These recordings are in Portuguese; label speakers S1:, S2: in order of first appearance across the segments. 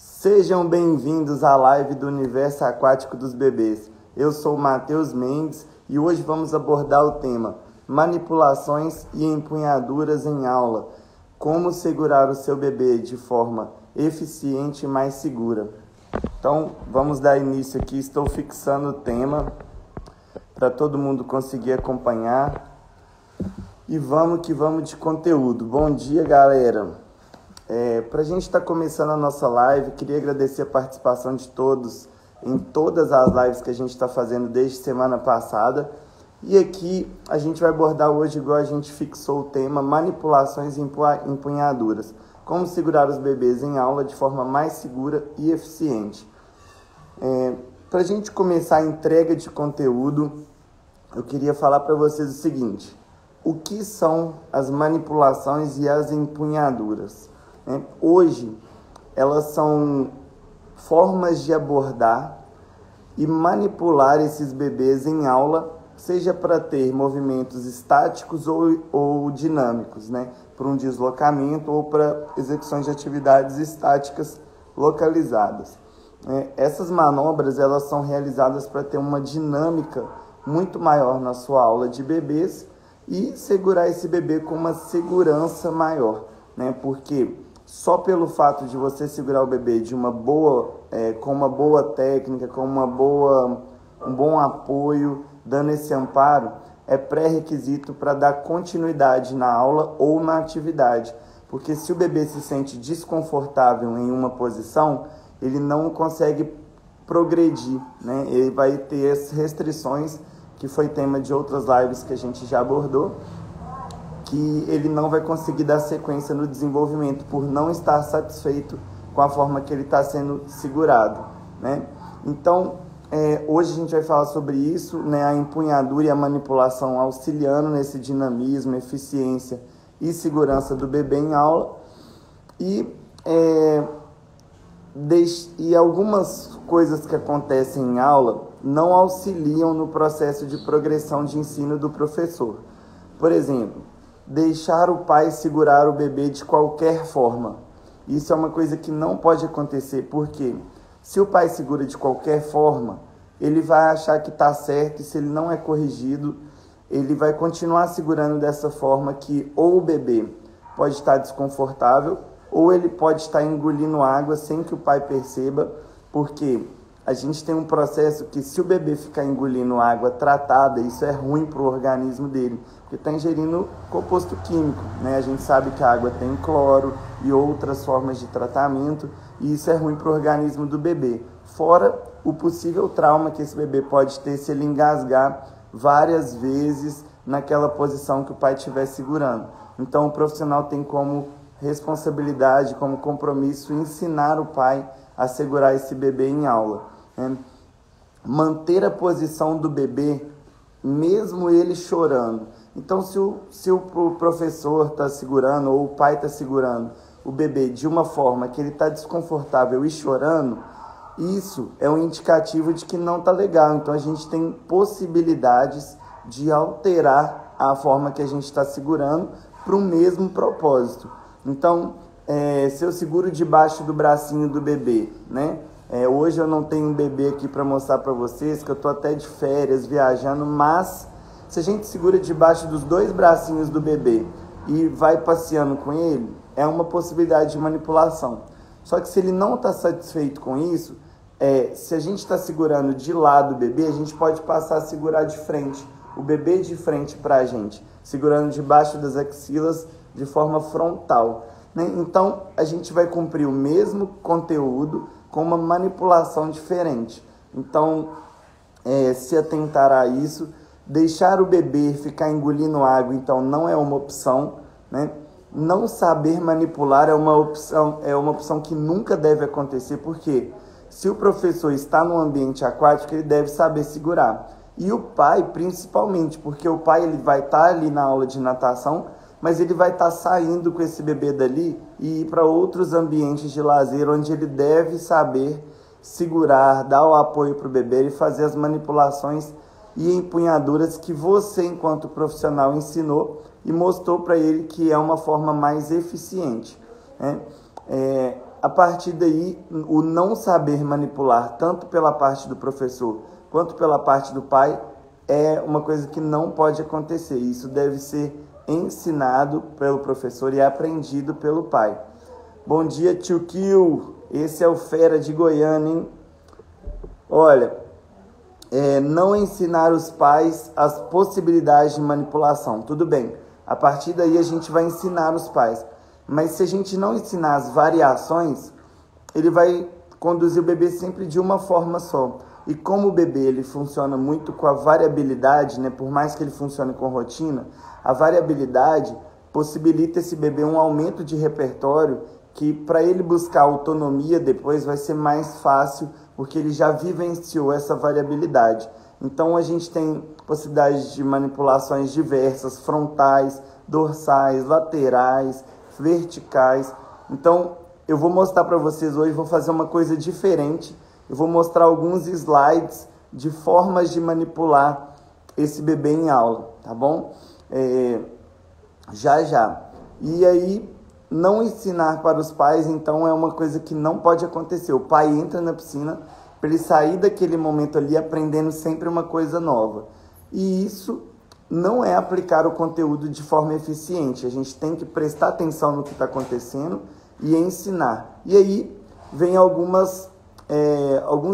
S1: Sejam bem-vindos à live do Universo Aquático dos Bebês. Eu sou o Matheus Mendes e hoje vamos abordar o tema manipulações e empunhaduras em aula. Como segurar o seu bebê de forma eficiente e mais segura. Então, vamos dar início aqui. Estou fixando o tema para todo mundo conseguir acompanhar. E vamos que vamos de conteúdo. Bom dia, galera. Para a gente estar começando a nossa live, queria agradecer a participação de todos em todas as lives que a gente está fazendo desde semana passada. E aqui a gente vai abordar hoje, igual a gente fixou o tema, manipulações e empunhaduras. Como segurar os bebês em aula de forma mais segura e eficiente. Para a gente começar a entrega de conteúdo, eu queria falar para vocês o seguinte. O que são as manipulações e as empunhaduras? Hoje, elas são formas de abordar e manipular esses bebês em aula, seja para ter movimentos estáticos ou dinâmicos, para um deslocamento ou para execuções de atividades estáticas localizadas. Essas manobras elas são realizadas para ter uma dinâmica muito maior na sua aula de bebês e segurar esse bebê com uma segurança maior, porque só pelo fato de você segurar o bebê de com uma boa técnica, com um bom apoio, dando esse amparo, é pré-requisito para dar continuidade na aula ou na atividade. Porque se o bebê se sente desconfortável em uma posição, ele não consegue progredir, Ele vai ter as restrições, que foi tema de outras lives que a gente já abordou, que ele não vai conseguir dar sequência no desenvolvimento por não estar satisfeito com a forma que ele está sendo segurado, Então, hoje a gente vai falar sobre isso, a empunhadura e a manipulação auxiliando nesse dinamismo, eficiência e segurança do bebê em aula. E algumas coisas que acontecem em aula não auxiliam no processo de progressão de ensino do professor. Por exemplo, deixar o pai segurar o bebê de qualquer forma. Isso é uma coisa que não pode acontecer, porque se o pai segura de qualquer forma, ele vai achar que está certo e se ele não é corrigido, ele vai continuar segurando dessa forma que ou o bebê pode estar desconfortável ou ele pode estar engolindo água sem que o pai perceba, porque a gente tem um processo que se o bebê ficar engolindo água tratada, isso é ruim para o organismo dele, porque está ingerindo composto químico, A gente sabe que a água tem cloro e outras formas de tratamento, e isso é ruim para o organismo do bebê. Fora o possível trauma que esse bebê pode ter se ele engasgar várias vezes naquela posição que o pai estiver segurando. Então o profissional tem como responsabilidade, como compromisso, ensinar o pai a segurar esse bebê em aula. Manter a posição do bebê, mesmo ele chorando. Então, se o professor está segurando ou o pai está segurando o bebê de uma forma que ele está desconfortável e chorando, isso é um indicativo de que não está legal. Então, a gente tem possibilidades de alterar a forma que a gente está segurando para o mesmo propósito. Então, se eu seguro debaixo do bracinho do bebê, hoje eu não tenho um bebê aqui para mostrar para vocês, que eu estou até de férias, viajando, mas se a gente segura debaixo dos dois bracinhos do bebê e vai passeando com ele, é uma possibilidade de manipulação. Só que se ele não está satisfeito com isso, se a gente está segurando de lado o bebê, a gente pode passar a segurar de frente, o bebê de frente para a gente, segurando debaixo das axilas de forma frontal. Então, a gente vai cumprir o mesmo conteúdo com uma manipulação diferente. Então, se atentar a isso, deixar o bebê ficar engolindo água, então, não é uma opção, Não saber manipular é uma opção que nunca deve acontecer, porque se o professor está no ambiente aquático, ele deve saber segurar. E o pai, principalmente, porque o pai ele vai estar ali na aula de natação, mas ele vai estar saindo com esse bebê dali e ir para outros ambientes de lazer, onde ele deve saber segurar, dar o apoio para o bebê e fazer as manipulações e empunhaduras que você, enquanto profissional, ensinou e mostrou para ele que é uma forma mais eficiente. a partir daí, o não saber manipular, tanto pela parte do professor quanto pela parte do pai, é uma coisa que não pode acontecer. Isso deve ser ensinado pelo professor e aprendido pelo pai. Bom dia, tio Kio. Esse é o fera de Goiânia, hein? Olha, não ensinar os pais as possibilidades de manipulação. Tudo bem, a partir daí a gente vai ensinar os pais. Mas se a gente não ensinar as variações, ele vai conduzir o bebê sempre de uma forma só. E como o bebê ele funciona muito com a variabilidade, né? Por mais que ele funcione com rotina, a variabilidade possibilita esse bebê um aumento de repertório que para ele buscar autonomia depois vai ser mais fácil, porque ele já vivenciou essa variabilidade. Então a gente tem possibilidades de manipulações diversas, frontais, dorsais, laterais, verticais. Então eu vou mostrar para vocês hoje, vou fazer uma coisa diferente. Eu vou mostrar alguns slides de formas de manipular esse bebê em aula, tá bom? Já. E aí, não ensinar para os pais, então, é uma coisa que não pode acontecer. O pai entra na piscina para ele sair daquele momento ali aprendendo sempre uma coisa nova. E isso não é aplicar o conteúdo de forma eficiente. A gente tem que prestar atenção no que está acontecendo e ensinar. E aí, vem alguns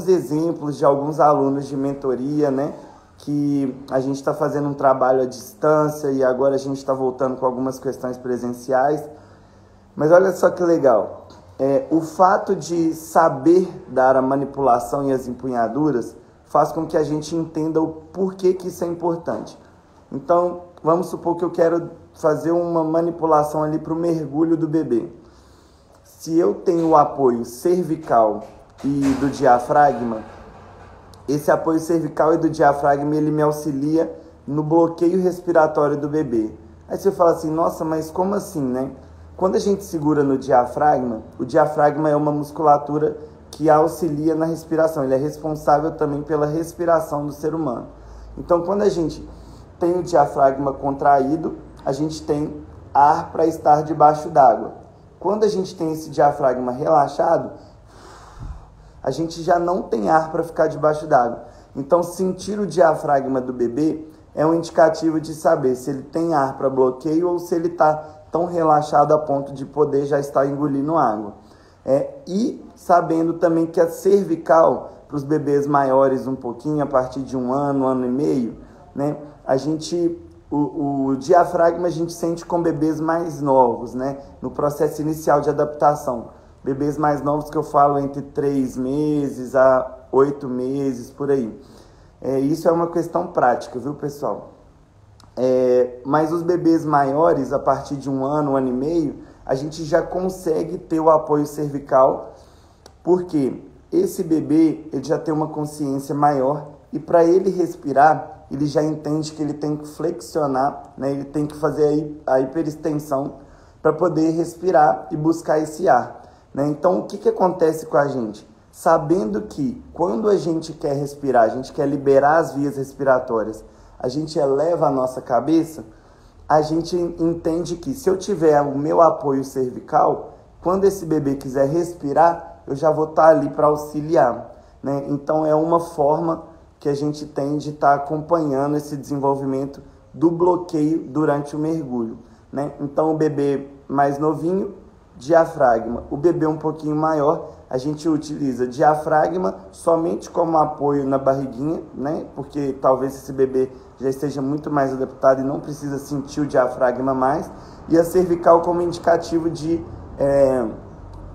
S1: exemplos de alguns alunos de mentoria, né? Que a gente está fazendo um trabalho à distância e agora a gente está voltando com algumas questões presenciais. Mas olha só que legal. O fato de saber dar a manipulação e as empunhaduras faz com que a gente entenda o porquê que isso é importante. Então, vamos supor que eu quero fazer uma manipulação ali para o mergulho do bebê. Se eu tenho o apoio cervical e do diafragma, esse apoio cervical e do diafragma ele me auxilia no bloqueio respiratório do bebê. Aí você fala assim, nossa, mas como assim, né? Quando a gente segura no diafragma, o diafragma é uma musculatura que auxilia na respiração, ele é responsável também pela respiração do ser humano. Então, quando a gente tem o diafragma contraído, a gente tem ar para estar debaixo d'água. Quando a gente tem esse diafragma relaxado, a gente já não tem ar para ficar debaixo d'água. Então, sentir o diafragma do bebê é um indicativo de saber se ele tem ar para bloqueio ou se ele está tão relaxado a ponto de poder já estar engolindo água. E sabendo também que a cervical, para os bebês maiores um pouquinho, a partir de 1 ano, 1 ano e meio, né, o diafragma a gente sente com bebês mais novos, né, no processo inicial de adaptação. Bebês mais novos que eu falo entre 3 meses a 8 meses, por aí. Isso é uma questão prática, viu, pessoal? Mas os bebês maiores, a partir de 1 ano, 1 ano e meio, a gente já consegue ter o apoio cervical, porque esse bebê ele já tem uma consciência maior e para ele respirar, ele já entende que ele tem que flexionar, né? Ele tem que fazer a hiperextensão para poder respirar e buscar esse ar. Então, o que acontece com a gente? Sabendo que quando a gente quer respirar, a gente quer liberar as vias respiratórias, a gente eleva a nossa cabeça, a gente entende que se eu tiver o meu apoio cervical, quando esse bebê quiser respirar, eu já vou estar ali para auxiliar, né? Então, é uma forma que a gente tem de estar acompanhando esse desenvolvimento do bloqueio durante o mergulho, né? Então, o bebê mais novinho, diafragma. O bebê um pouquinho maior, a gente utiliza diafragma somente como apoio na barriguinha, né? Porque talvez esse bebê já esteja muito mais adaptado e não precisa sentir o diafragma mais. E a cervical como indicativo de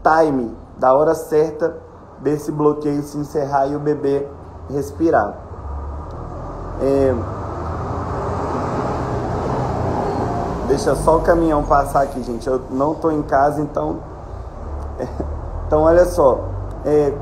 S1: time, da hora certa desse bloqueio se encerrar e o bebê respirar. Deixa só o caminhão passar aqui, gente. Eu não estou em casa, então... Então, olha só.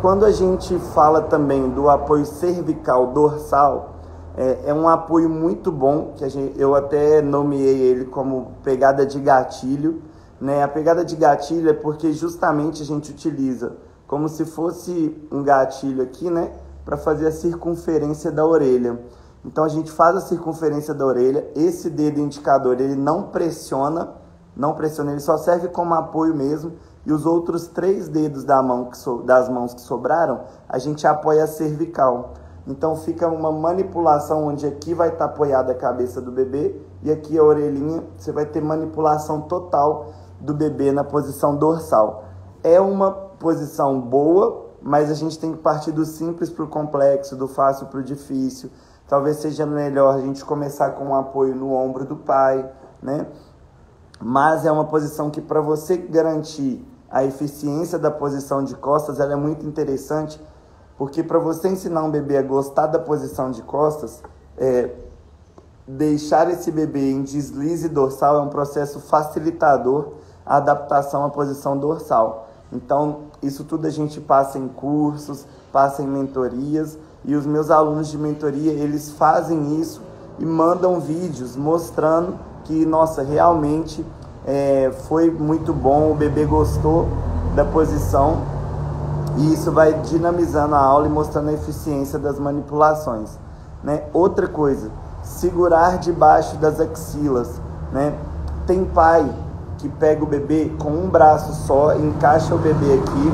S1: Quando a gente fala também do apoio cervical dorsal, é um apoio muito bom, que eu até nomeei ele como pegada de gatilho, né? A pegada de gatilho é porque justamente a gente utiliza como se fosse um gatilho aqui, né? Para fazer a circunferência da orelha. Então, a gente faz a circunferência da orelha, esse dedo indicador, ele não pressiona, ele só serve como apoio mesmo, e os outros 3 dedos das mãos que sobraram, a gente apoia a cervical. Então fica uma manipulação onde aqui vai estar apoiada a cabeça do bebê e aqui a orelhinha, você vai ter manipulação total do bebê na posição dorsal. É uma posição boa, mas a gente tem que partir do simples para o complexo, do fácil para o difícil. Talvez seja melhor a gente começar com um apoio no ombro do pai, né? Mas é uma posição que, para você garantir a eficiência da posição de costas, ela é muito interessante, porque para você ensinar um bebê a gostar da posição de costas, deixar esse bebê em deslize dorsal é um processo facilitador à adaptação à posição dorsal. Então, isso tudo a gente passa em cursos, passa em mentorias, e os meus alunos de mentoria, eles fazem isso e mandam vídeos mostrando que, nossa, realmente foi muito bom, o bebê gostou da posição, e isso vai dinamizando a aula e mostrando a eficiência das manipulações, né? Outra coisa, segurar debaixo das axilas, né? Tem pai que pega o bebê com um braço só, encaixa o bebê aqui,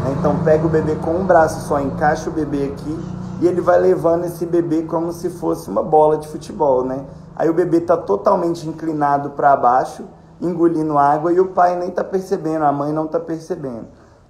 S1: né? Então pega o bebê com um braço só, encaixa o bebê aqui, e ele vai levando esse bebê como se fosse uma bola de futebol, né? Aí o bebê está totalmente inclinado para baixo, engolindo água, e o pai nem está percebendo, a mãe não está percebendo.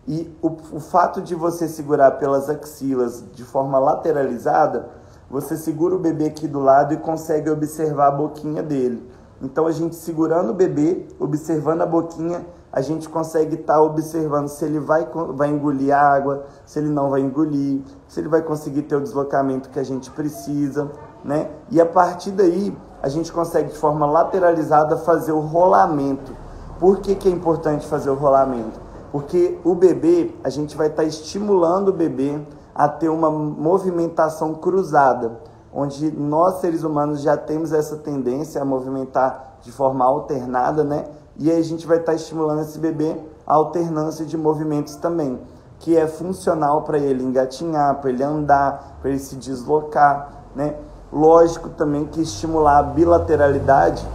S1: E o fato de você segurar pelas axilas de forma lateralizada, você segura o bebê aqui do lado e consegue observar a boquinha dele. Então a gente segurando o bebê, observando a boquinha, a gente consegue estar observando se ele vai engolir água, se ele não vai engolir, se ele vai conseguir ter o deslocamento que a gente precisa, né? E a partir daí, a gente consegue de forma lateralizada fazer o rolamento. Por que é importante fazer o rolamento? Porque o bebê, a gente vai estar estimulando o bebê a ter uma movimentação cruzada, onde nós seres humanos já temos essa tendência a movimentar de forma alternada, né? E aí a gente vai estar estimulando esse bebê a alternância de movimentos também, que é funcional para ele engatinhar, para ele andar, para ele se deslocar, né? Lógico também que estimular a bilateralidade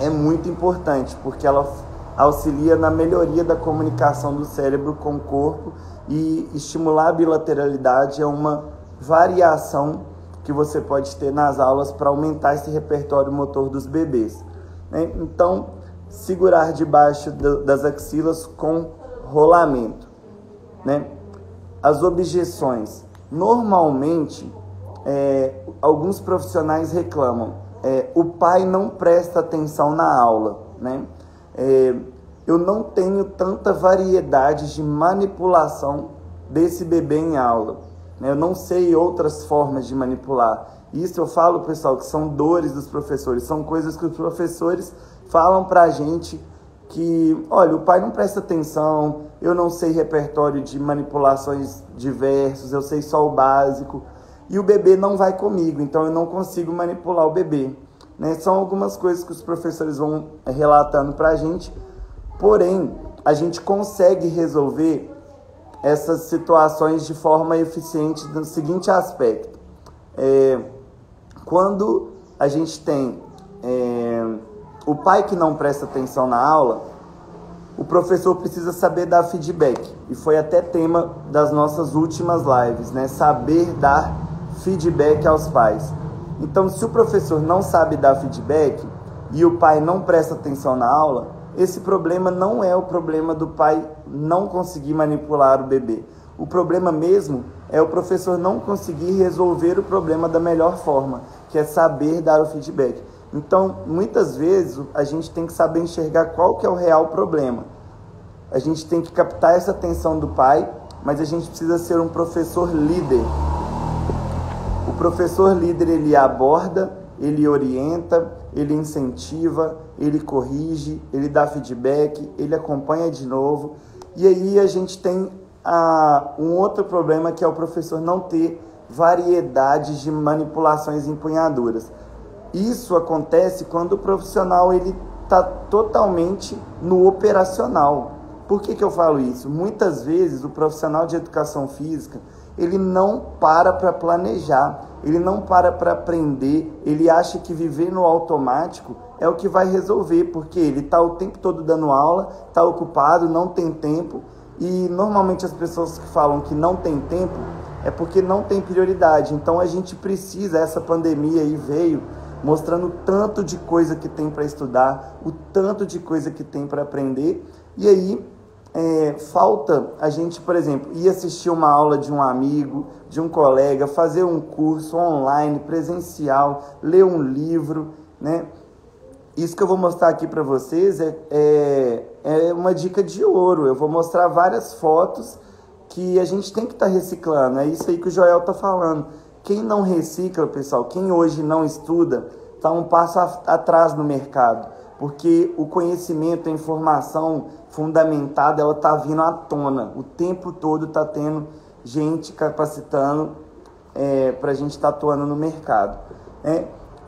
S1: é muito importante, porque ela auxilia na melhoria da comunicação do cérebro com o corpo, e estimular a bilateralidade é uma variação que você pode ter nas aulas para aumentar esse repertório motor dos bebês, né? Então, segurar debaixo das axilas com rolamento, né? As objeções. Normalmente, alguns profissionais reclamam, o pai não presta atenção na aula, né? Eu não tenho tanta variedade de manipulação desse bebê em aula, né? Eu não sei outras formas de manipular. Isso eu falo, pessoal, que são dores dos professores, são coisas que os professores falam pra gente que, olha, o pai não presta atenção, eu não sei repertório de manipulações diversos, eu sei só o básico, e o bebê não vai comigo, então eu não consigo manipular o bebê, né? São algumas coisas que os professores vão relatando pra gente, porém, a gente consegue resolver essas situações de forma eficiente no seguinte aspecto. Quando a gente tem o pai que não presta atenção na aula, o professor precisa saber dar feedback. E foi até tema das nossas últimas lives, né? Saber dar feedback aos pais. Então, se o professor não sabe dar feedback e o pai não presta atenção na aula, esse problema não é o problema do pai não conseguir manipular o bebê. O problema mesmo é o professor não conseguir resolver o problema da melhor forma, que é saber dar o feedback. Então, muitas vezes, a gente tem que saber enxergar qual que é o real problema. A gente tem que captar essa atenção do pai, mas a gente precisa ser um professor líder. O professor líder, ele aborda, ele orienta, ele incentiva, ele corrige, ele dá feedback, ele acompanha de novo. E aí a gente tem um outro problema, que é o professor não ter variedade de manipulações e empunhaduras. Isso acontece quando o profissional está totalmente no operacional. Por que eu falo isso? Muitas vezes o profissional de educação física, ele não para planejar, ele não para aprender, ele acha que viver no automático é o que vai resolver, porque ele está o tempo todo dando aula, está ocupado, não tem tempo, e normalmente as pessoas que falam que não tem tempo é porque não tem prioridade. Então a gente precisa, essa pandemia aí veio mostrando o tanto de coisa que tem para estudar, o tanto de coisa que tem para aprender, e aí falta a gente, por exemplo, ir assistir uma aula de um amigo, de um colega, fazer um curso online, presencial, ler um livro, né? Isso que eu vou mostrar aqui para vocês é uma dica de ouro. Eu vou mostrar várias fotos que a gente tem que estar reciclando. É isso aí que o Joel está falando. Quem não recicla, pessoal, quem hoje não estuda, está um passo atrás no mercado. Porque o conhecimento, a informação fundamentada, ela está vindo à tona. O tempo todo está tendo gente capacitando para a gente estar atuando no mercado.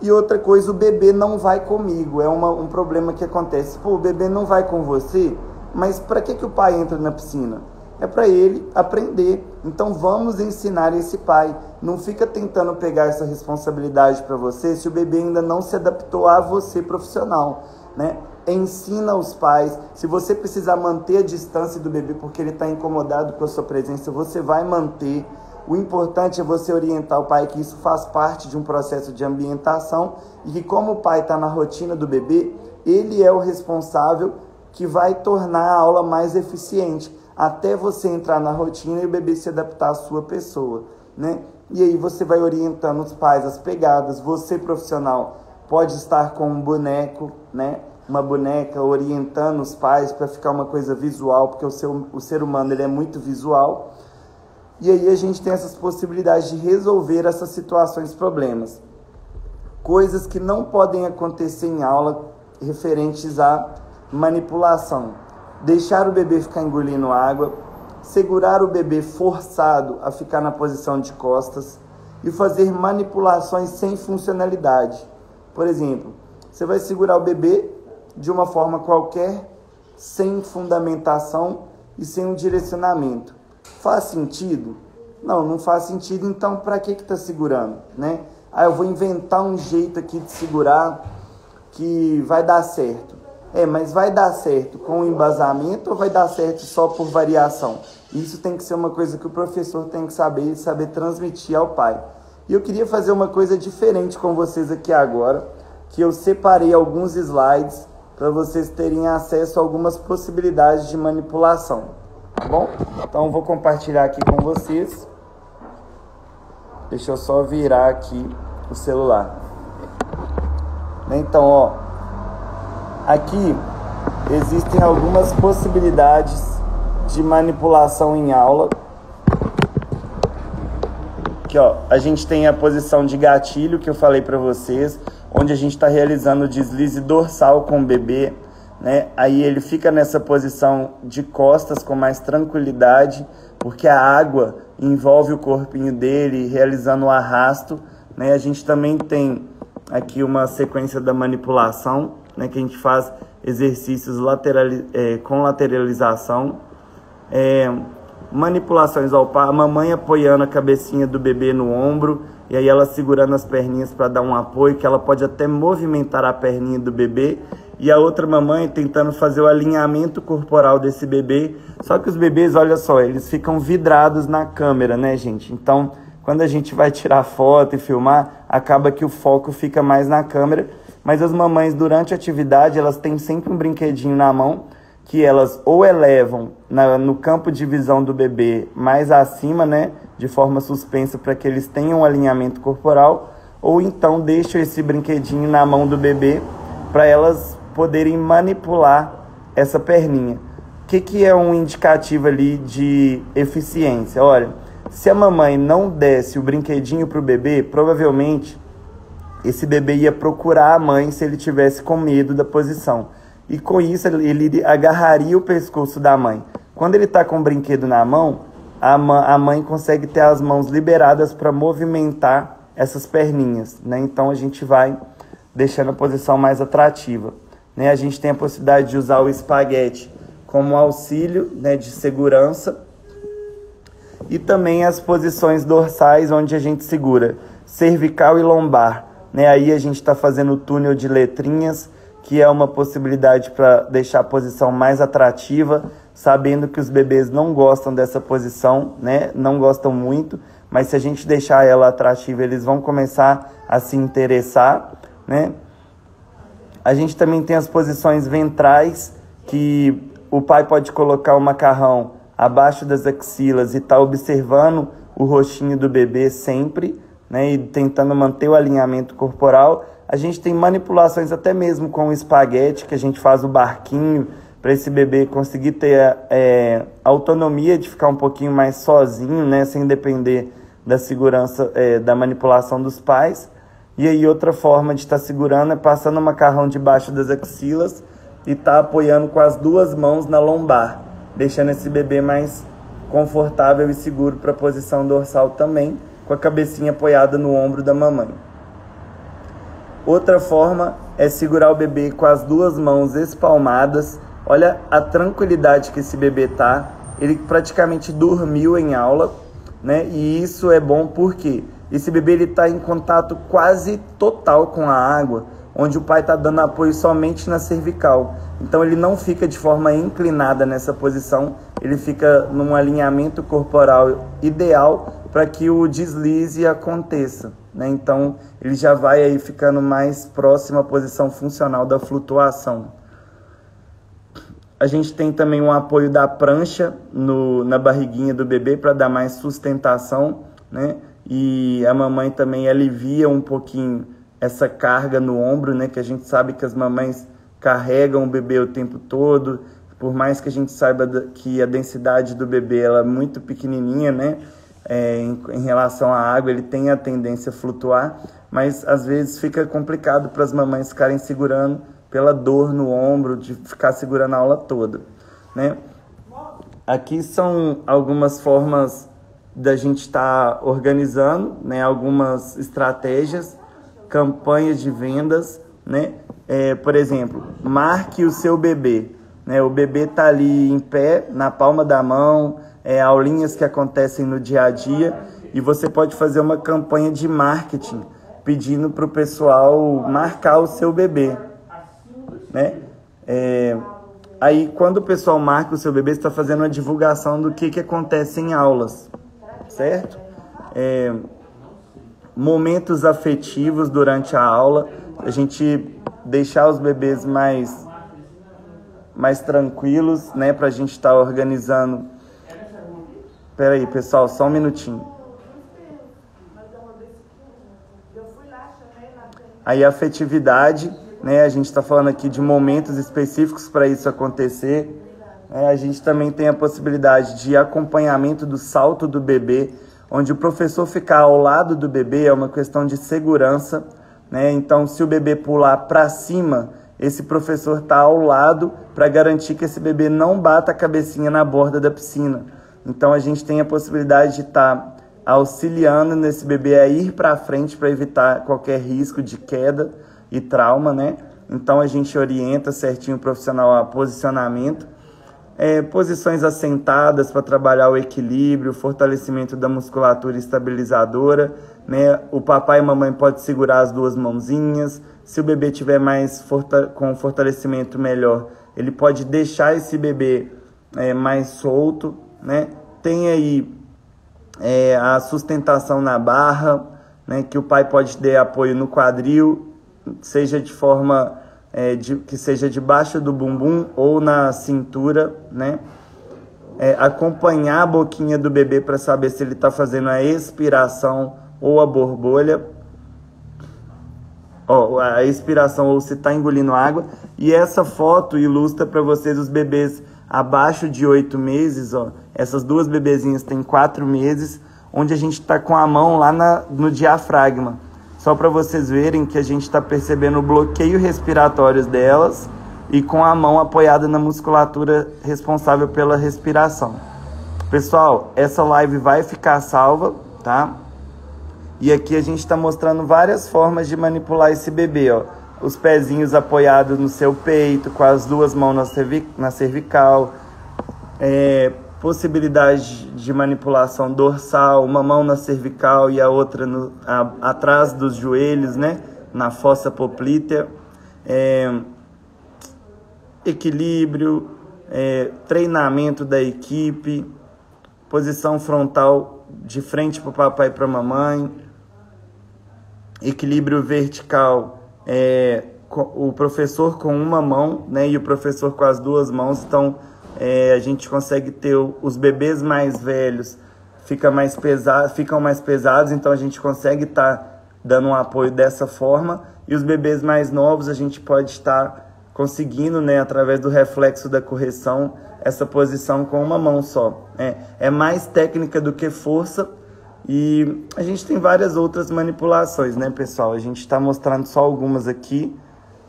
S1: E outra coisa, o bebê não vai comigo. É um problema que acontece. Pô, o bebê não vai com você, mas para que o pai entra na piscina? É para ele aprender. Então vamos ensinar esse pai. Não fica tentando pegar essa responsabilidade para você se o bebê ainda não se adaptou a você profissional, né? Ensina os pais. Se você precisar manter a distância do bebê porque ele está incomodado com a sua presença, você vai manter. O importante é você orientar o pai que isso faz parte de um processo de ambientação e que, como o pai está na rotina do bebê, ele é o responsável que vai tornar a aula mais eficiente, até você entrar na rotina e o bebê se adaptar à sua pessoa, né? E aí você vai orientando os pais, as pegadas. Você, profissional, pode estar com um boneco, né? Uma boneca, orientando os pais para ficar uma coisa visual, porque o ser humano ele é muito visual. E aí a gente tem essas possibilidades de resolver essas situações, problemas. Coisas que não podem acontecer em aula referentes à manipulação. Deixar o bebê ficar engolindo água, segurar o bebê forçado a ficar na posição de costas e fazer manipulações sem funcionalidade. Por exemplo, você vai segurar o bebê de uma forma qualquer, sem fundamentação e sem um direcionamento. Faz sentido? Não, não faz sentido, então para que está segurando, né? Eu vou inventar um jeito aqui de segurar que vai dar certo. Mas vai dar certo com embasamento ou vai dar certo só por variação? Isso tem que ser uma coisa que o professor tem que saber transmitir ao pai. E eu queria fazer uma coisa diferente com vocês aqui agora, que eu separei alguns slides para vocês terem acesso a algumas possibilidades de manipulação. Tá bom? Então vou compartilhar aqui com vocês. Deixa eu só virar aqui o celular. Então, ó, aqui existem algumas possibilidades de manipulação em aula. Aqui, ó, a gente tem a posição de gatilho que eu falei para vocês, onde a gente está realizando o deslize dorsal com o bebê, né? Aí ele fica nessa posição de costas com mais tranquilidade, porque a água envolve o corpinho dele, realizando o arrasto, né? A gente também tem aqui uma sequência da manipulação, né? Que a gente faz exercícios com lateralização, manipulações ao par, a mamãe apoiando a cabecinha do bebê no ombro, e aí ela segurando as perninhas para dar um apoio, que ela pode até movimentar a perninha do bebê, e a outra mamãe tentando fazer o alinhamento corporal desse bebê. Só que os bebês, olha só, eles ficam vidrados na câmera, né, gente? Então, quando a gente vai tirar foto e filmar, acaba que o foco fica mais na câmera, mas as mamães, durante a atividade, elas têm sempre um brinquedinho na mão, que elas ou elevam no campo de visão do bebê mais acima, né, de forma suspensa para que eles tenham um alinhamento corporal, ou então deixam esse brinquedinho na mão do bebê para elas poderem manipular essa perninha. O que é um indicativo ali de eficiência? Olha, se a mamãe não desse o brinquedinho para o bebê, provavelmente esse bebê ia procurar a mãe se ele tivesse com medo da posição. E com isso ele agarraria o pescoço da mãe. Quando ele está com o brinquedo na mão, a mãe consegue ter as mãos liberadas para movimentar essas perninhas, né? Então a gente vai deixando a posição mais atrativa, né? A gente tem a possibilidade de usar o espaguete como auxílio, né, de segurança, e também as posições dorsais, onde a gente segura cervical e lombar, né? Aí a gente está fazendo o túnel de letrinhas, que é uma possibilidade para deixar a posição mais atrativa, sabendo que os bebês não gostam dessa posição, né? Não gostam muito, mas se a gente deixar ela atrativa, eles vão começar a se interessar, né? A gente também tem as posições ventrais, que o pai pode colocar o macarrão abaixo das axilas e tá observando o rostinho do bebê sempre, né? E tentando manter o alinhamento corporal. A gente tem manipulações até mesmo com o espaguete, que a gente faz o barquinho para esse bebê conseguir ter autonomia de ficar um pouquinho mais sozinho, né? Sem depender da segurança, da manipulação dos pais. E aí outra forma de estar segurando é passando o macarrão debaixo das axilas e tá apoiando com as duas mãos na lombar, deixando esse bebê mais confortável e seguro para a posição dorsal também, com a cabecinha apoiada no ombro da mamãe. Outra forma é segurar o bebê com as duas mãos espalmadas. Olha a tranquilidade que esse bebê tá. Ele praticamente dormiu em aula, né? E isso é bom porque esse bebê ele tá em contato quase total com a água, onde o pai está dando apoio somente na cervical. Então ele não fica de forma inclinada nessa posição, ele fica num alinhamento corporal ideal para que o deslize aconteça, né? Então ele já vai aí ficando mais próximo à posição funcional da flutuação. A gente tem também um apoio da prancha na barriguinha do bebê para dar mais sustentação, né? E a mamãe também alivia um pouquinho essa carga no ombro, né? Que a gente sabe que as mamães carregam o bebê o tempo todo, por mais que a gente saiba que a densidade do bebê ela é muito pequenininha, né? Em relação à água, ele tem a tendência a flutuar, mas às vezes fica complicado para as mamães ficarem segurando pela dor no ombro, de ficar segurando a aula toda, né? Aqui são algumas formas da gente estar organizando, né? Algumas estratégias, campanhas de vendas, né? Por exemplo, marque o seu bebê, né? O bebê está ali em pé, na palma da mão, aulinhas que acontecem no dia a dia, e você pode fazer uma campanha de marketing pedindo para o pessoal marcar o seu bebê, né? Aí quando o pessoal marca o seu bebê, você está fazendo uma divulgação do que acontece em aulas, certo? Momentos afetivos durante a aula, a gente deixar os bebês mais tranquilos, né? Para a gente estar organizando. Espera aí, pessoal, só um minutinho. Aí a afetividade, né? A gente está falando aqui de momentos específicos para isso acontecer. A gente também tem a possibilidade de acompanhamento do salto do bebê, onde o professor ficar ao lado do bebê é uma questão de segurança, né? Então, se o bebê pular para cima, esse professor está ao lado para garantir que esse bebê não bata a cabecinha na borda da piscina. Então, a gente tem a possibilidade de estar auxiliando nesse bebê a ir para frente para evitar qualquer risco de queda e trauma, né? Então, a gente orienta certinho o profissional a posicionamento. Posições assentadas para trabalhar o equilíbrio, fortalecimento da musculatura estabilizadora, né? O papai e a mamãe podem segurar as duas mãozinhas. Se o bebê tiver com fortalecimento melhor, ele pode deixar esse bebê mais solto, né? Tem aí a sustentação na barra, né? Que o pai pode ter apoio no quadril, seja de forma que seja debaixo do bumbum ou na cintura, né? Acompanhar a boquinha do bebê para saber se ele está fazendo a expiração ou a borbolha, a expiração ou se está engolindo água. E essa foto ilustra para vocês os bebês abaixo de 8 meses, essas duas bebezinhas têm 4 meses, onde a gente está com a mão lá no diafragma. Só para vocês verem que a gente está percebendo o bloqueio respiratório delas e com a mão apoiada na musculatura responsável pela respiração. Pessoal, essa live vai ficar salva, tá? E aqui a gente está mostrando várias formas de manipular esse bebê, Os pezinhos apoiados no seu peito, com as duas mãos na cervical. Possibilidade de manipulação dorsal, uma mão na cervical e a outra atrás dos joelhos, né? Na fossa poplítea. equilíbrio, treinamento da equipe, posição frontal de frente para o papai e para a mamãe, equilíbrio vertical, o professor com uma mão, né, e o professor com as duas mãos. Então a gente consegue ter os bebês mais velhos ficam mais pesados, então a gente consegue estar dando um apoio dessa forma, e os bebês mais novos a gente pode estar conseguindo, né, através do reflexo da correção, essa posição com uma mão só. É mais técnica do que força, e a gente tem várias outras manipulações, né, pessoal? A gente está mostrando só algumas aqui.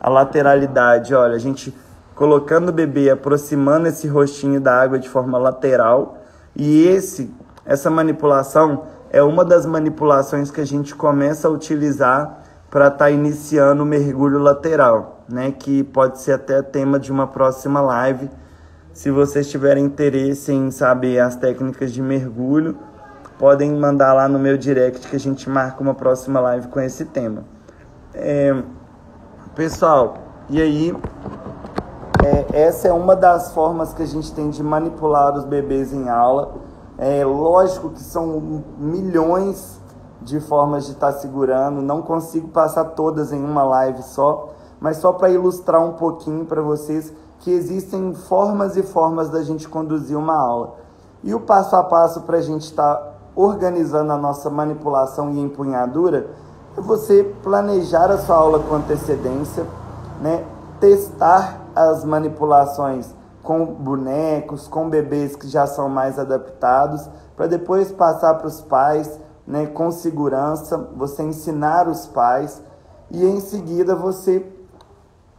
S1: A lateralidade, olha, a gente colocando o bebê, aproximando esse rostinho da água de forma lateral, e essa manipulação é uma das manipulações que a gente começa a utilizar para estar iniciando o mergulho lateral, né? Que pode ser até tema de uma próxima live. Se vocês tiverem interesse em saber as técnicas de mergulho, podem mandar lá no meu direct que a gente marca uma próxima live com esse tema. Pessoal, e aí, essa é uma das formas que a gente tem de manipular os bebês em aula. Lógico que são milhões de formas de estar segurando, não consigo passar todas em uma live só, mas só para ilustrar um pouquinho para vocês que existem formas e formas da gente conduzir uma aula. E o passo a passo para a gente estar organizando a nossa manipulação e empunhadura é você planejar a sua aula com antecedência, né? Testar as manipulações com bonecos, com bebês que já são mais adaptados, para depois passar para os pais, né, com segurança, você ensinar os pais e em seguida você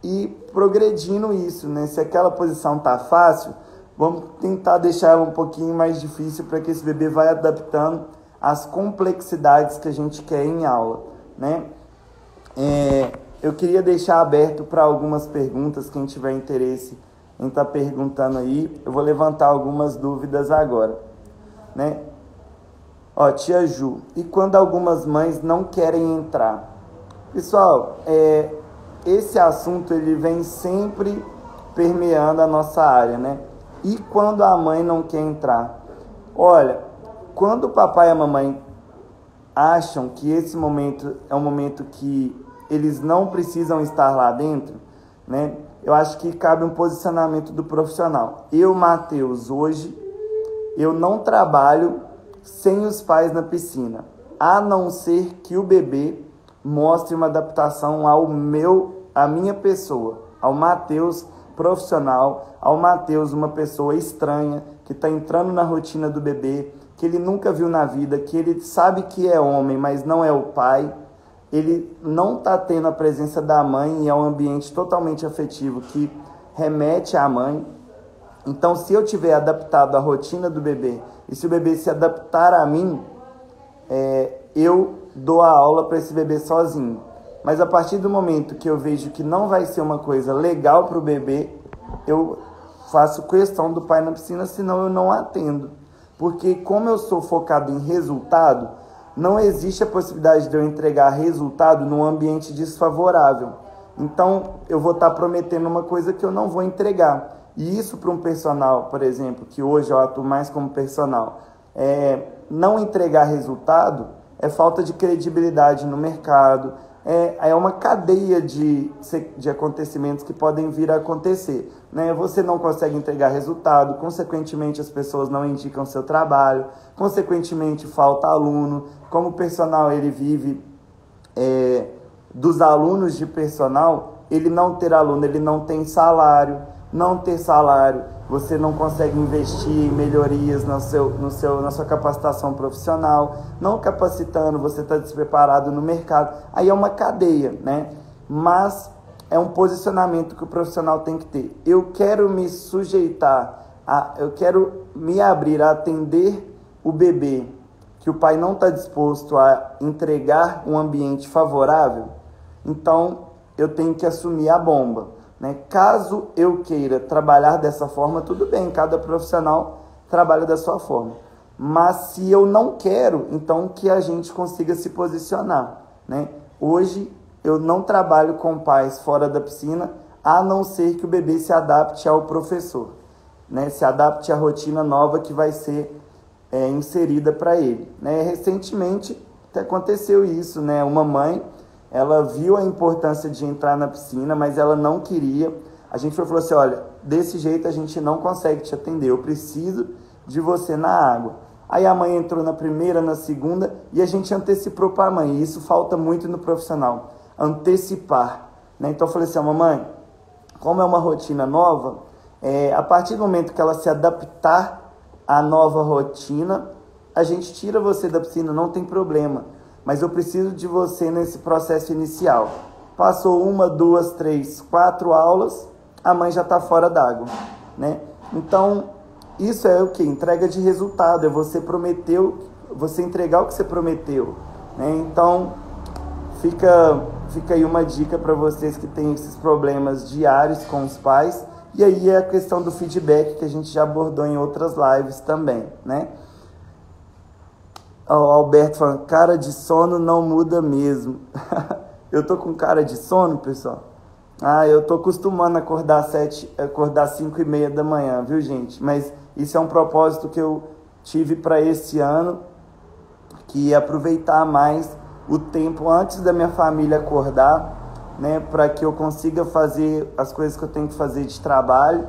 S1: ir progredindo isso, né? Se aquela posição tá fácil, vamos tentar deixar ela um pouquinho mais difícil para que esse bebê vá adaptando às complexidades que a gente quer em aula, né? Eu queria deixar aberto para algumas perguntas, quem tiver interesse em estar perguntando aí. Eu vou levantar algumas dúvidas agora, né? Tia Ju, e quando algumas mães não querem entrar? Pessoal, esse assunto ele vem sempre permeando a nossa área, né? E quando a mãe não quer entrar? Olha, quando o papai e a mamãe acham que esse momento é um momento que eles não precisam estar lá dentro, né? Eu acho que cabe um posicionamento do profissional. Eu, Matheus, hoje, eu não trabalho sem os pais na piscina, a não ser que o bebê mostre uma adaptação à minha pessoa, ao Matheus profissional, ao Matheus uma pessoa estranha, que está entrando na rotina do bebê, que ele nunca viu na vida, que ele sabe que é homem, mas não é o pai. Ele não está tendo a presença da mãe e é um ambiente totalmente afetivo que remete à mãe. Então, se eu tiver adaptado à rotina do bebê e se o bebê se adaptar a mim, eu dou a aula para esse bebê sozinho. Mas a partir do momento que eu vejo que não vai ser uma coisa legal para o bebê, eu faço questão do pai na piscina, senão eu não atendo. Porque como eu sou focado em resultado, não existe a possibilidade de eu entregar resultado num ambiente desfavorável. Então, eu vou estar prometendo uma coisa que eu não vou entregar. E isso para um personal, por exemplo, que hoje eu atuo mais como personal, não entregar resultado é falta de credibilidade no mercado, é uma cadeia de acontecimentos que podem vir a acontecer, né? Você não consegue entregar resultado, consequentemente as pessoas não indicam seu trabalho, consequentemente falta aluno. Como o personal ele vive dos alunos de personal, ele não ter aluno, ele não tem salário. Não ter salário, você não consegue investir em melhorias na sua capacitação profissional. Não capacitando, você está despreparado no mercado. Aí é uma cadeia, né? Mas é um posicionamento que o profissional tem que ter. Eu quero me sujeitar, eu quero me abrir a atender o bebê, que o pai não está disposto a entregar um ambiente favorável, então eu tenho que assumir a bomba. Caso eu queira trabalhar dessa forma, tudo bem, cada profissional trabalha da sua forma. Mas se eu não quero, então que a gente consiga se posicionar, né? Hoje eu não trabalho com pais fora da piscina, a não ser que o bebê se adapte ao professor, né? Se adapte à rotina nova que vai ser inserida para ele, né? Recentemente até aconteceu isso, né? Uma mãe, ela viu a importância de entrar na piscina, mas ela não queria. A gente falou assim, olha, desse jeito a gente não consegue te atender, eu preciso de você na água. Aí a mãe entrou na primeira, na segunda, e a gente antecipou para a mãe. E isso falta muito no profissional, antecipar, né? Então eu falei assim, mamãe, como é uma rotina nova, a partir do momento que ela se adaptar à nova rotina, a gente tira você da piscina, não tem problema. Mas eu preciso de você nesse processo inicial. Passou 1, 2, 3, 4 aulas, a mãe já está fora d'água, né? Então, isso é o que? Entrega de resultado, é você entregar o que você prometeu, né? Então, fica aí uma dica para vocês que têm esses problemas diários com os pais. E aí é a questão do feedback que a gente já abordou em outras lives também, né? O Alberto falando, cara de sono não muda mesmo. Eu tô com cara de sono, pessoal? Eu tô acostumando a acordar 5:30 da manhã, viu, gente? Mas isso é um propósito que eu tive para esse ano, que é aproveitar mais o tempo antes da minha família acordar, né? Para que eu consiga fazer as coisas que eu tenho que fazer de trabalho,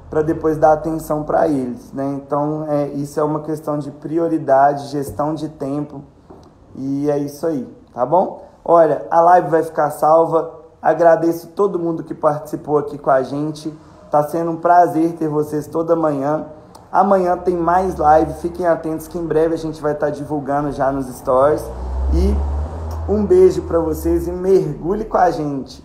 S1: para depois dar atenção para eles, né? Então, isso é uma questão de prioridade, gestão de tempo, e é isso aí, tá bom? Olha, a live vai ficar salva, agradeço todo mundo que participou aqui com a gente, tá sendo um prazer ter vocês toda manhã. Amanhã tem mais live, fiquem atentos que em breve a gente vai estar divulgando já nos stories, e um beijo para vocês e mergulhe com a gente.